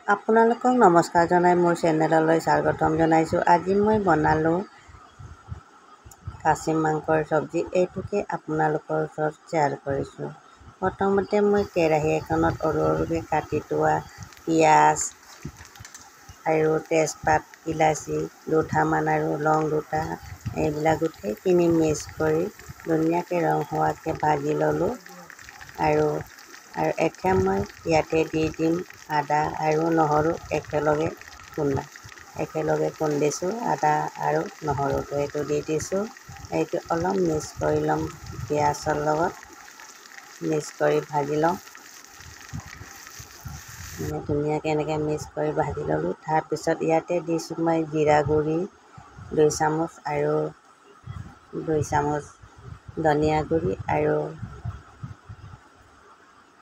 আপোনালোকক নমস্কাৰ জনাই মোৰ চেনেললৈ স্বাগতম জনাইছোঁ। আজি মই বনালোঁ খাচী মাংসৰ চব্জি। এইটোকে আপোনালোকৰ ওচৰত শ্বেয়াৰ কৰিছোঁ। প্ৰথমতে মই কেৰাহী এখনত সৰু সৰুকৈ কাটি থোৱা পিঁয়াজ আৰু তেজপাত, ইলাচি দুটামান আৰু লং দুটা, এইবিলাক গোটেইখিনি মিক্স কৰি ধুনীয়াকৈ ৰং হোৱাকৈ ভাজি ল'লোঁ। আৰু এতিয়া মই ইয়াতে দি দিম আদা আৰু নহৰু একেলগে খুন্দিছোঁ। আদা আৰু নহৰুটো এইটো দি দিছোঁ। এইটো অলপ মিক্স কৰি ল'ম, পিঁয়াজৰ লগত মিক্স কৰি ভাজি ল'ম। ধুনীয়াকৈ এনেকৈ মিক্স কৰি ভাজি ল'লোঁ। তাৰপিছত ইয়াতে দিছোঁ মই জিৰা গুড়ি 2 চামুচ আৰু 2 চামুচ ধনিয়া গুড়ি আৰু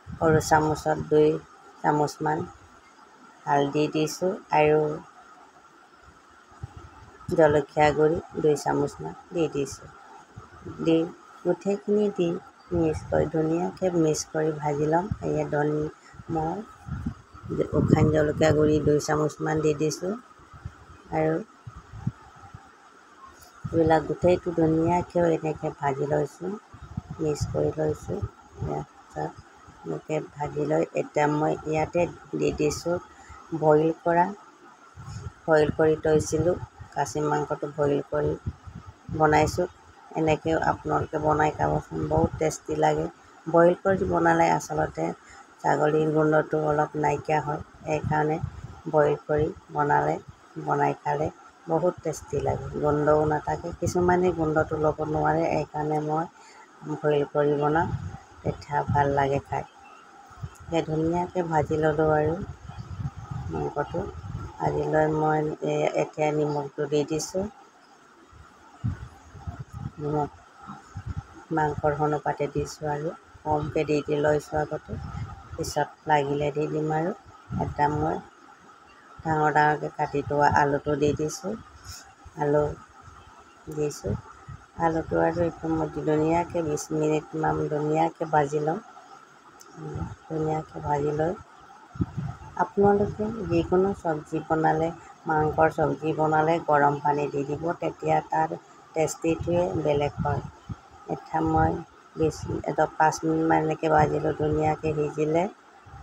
সৰু চামুচত 2 চামুচমান হালধি দিছোঁ আৰু জলকীয়া গুড়ি 2 চামুচমান দি দিছোঁ। গোটেইখিনি দি ধুনীয়াকৈ মিক্স কৰি ভাজি ল'ম। মই শুকান জলকীয়া গুড়ি 2 চামুচমান দি দিছোঁ আৰু এইবিলাক গোটেইটো ধুনীয়াকৈ এনেকৈ ভাজি লৈছোঁ, মিক্স কৰি লৈছোঁ। এনেকৈ ভাজি লৈ এতিয়া মই ইয়াতে দি দিছোঁ বইল কৰি থৈছিলোঁ। খাচী মাংসটো বইল কৰি বনাইছোঁ। এনেকৈও আপোনালোকে বনাই খাবচোন, বহুত টেষ্টি লাগে। বইল কৰি বনালে আচলতে ছাগলীৰ গোন্ধটো অলপ নাইকিয়া হয়। সেইকাৰণে বইল কৰি বনাই খালে বহুত টেষ্টি লাগে, গোন্ধও নাথাকে। কিছুমানে গোন্ধটো ল'ব নোৱাৰে, সেইকাৰণে মই বইল কৰি বনাওঁ, তেতিয়া ভাল লাগে খাই। ধুনীয়াকৈ ভাজি ল'লোঁ আৰু মাংসটো ভাজি লৈ মই এতিয়া নিমখটো দি দিছোঁ। নিমখ মাংসৰ অনুপাতে দিছোঁ আৰু কমকৈ দি লৈছোঁ আগতে, পিছত লাগিলে দি দিম। আৰু এটা মই ডাঙৰকৈ কাটি থোৱা আলুটো দি দিছোঁ। আলুটো আৰু এইটো মই ধুনীয়াকৈ 20 মিনিটমান ধুনীয়াকৈ ভাজি ল'ম। ধুনীয়াকৈ ভাজি লৈ আপোনালোকে যিকোনো চব্জি বনালে, মাংসৰ চব্জি বনালে গৰম পানী দি দিব, তেতিয়া তাৰ টেষ্টিটোৱে বেলেগ হয়। এতিয়া মই 5 মিনিটমান এনেকৈ ভাজিলোঁ। ধুনীয়াকৈ সিজিলে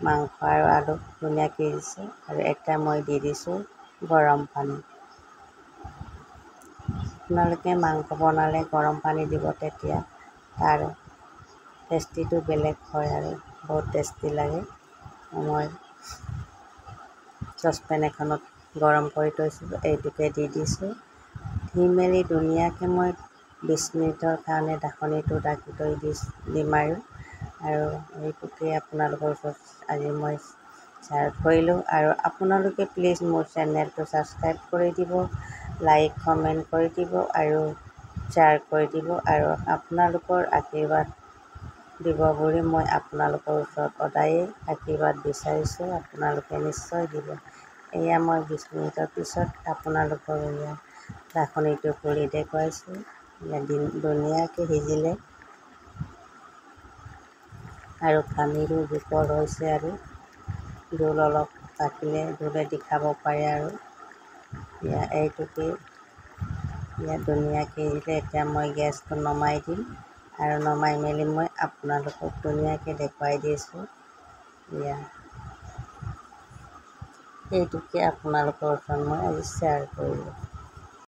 মাংস আৰু আলু ধুনীয়াকৈ সিজিছে। আৰু এতিয়া মই দি দিছোঁ গৰম পানী। আপোনালোকে মাংস বনালে গৰম পানী দিব, তেতিয়া তাৰ টেষ্টিটো বেলেগ হয় আৰু বহুত টেষ্টি লাগে। মই চচপেন এখনত গৰম কৰি থৈছিলোঁ, এইটোকে দি দিছোঁ। দি মেলি ধুনীয়াকৈ মই 20 মিনিটৰ কাৰণে ঢাকনিটো ঢাকি থৈ দিম। আৰু এইটোকে আপোনালোকৰ ওচৰত আজি মই শ্বেয়াৰ কৰিলোঁ। আৰু আপোনালোকে প্লিজ মোৰ চেনেলটো ছাবস্ক্ৰাইব কৰি দিব, লাইক কমেণ্ট কৰি দিব আৰু শ্বেয়াৰ কৰি দিব। আৰু আপোনালোকৰ আশীৰ্বাদ দিব বুলি মই আপোনালোকৰ ওচৰত সদায়ে আশীৰ্বাদ বিচাৰিছোঁ। আপোনালোকে নিশ্চয় দিব। এয়া মই 20 মিনিটৰ পিছত আপোনালোকৰ ঢাকনিটো খুলি দেখুৱাইছোঁ। ধুনীয়াকৈ সিজিলে আৰু পানীৰো জোখৰ হৈছে, আৰু জোল অলপ থাকিলে জোলেদি খাব পাৰে। আৰু এইটোকে ধুনীয়াকৈ সিজিলে এতিয়া মই গেছটো নমাই দিম। আৰু নমাই মেলি মই আপোনালোকক ধুনীয়াকৈ দেখুৱাই দিছোঁ। এইটোকে আপোনালোকৰ ওচৰত মই আজি শ্বেয়াৰ কৰিলোঁ।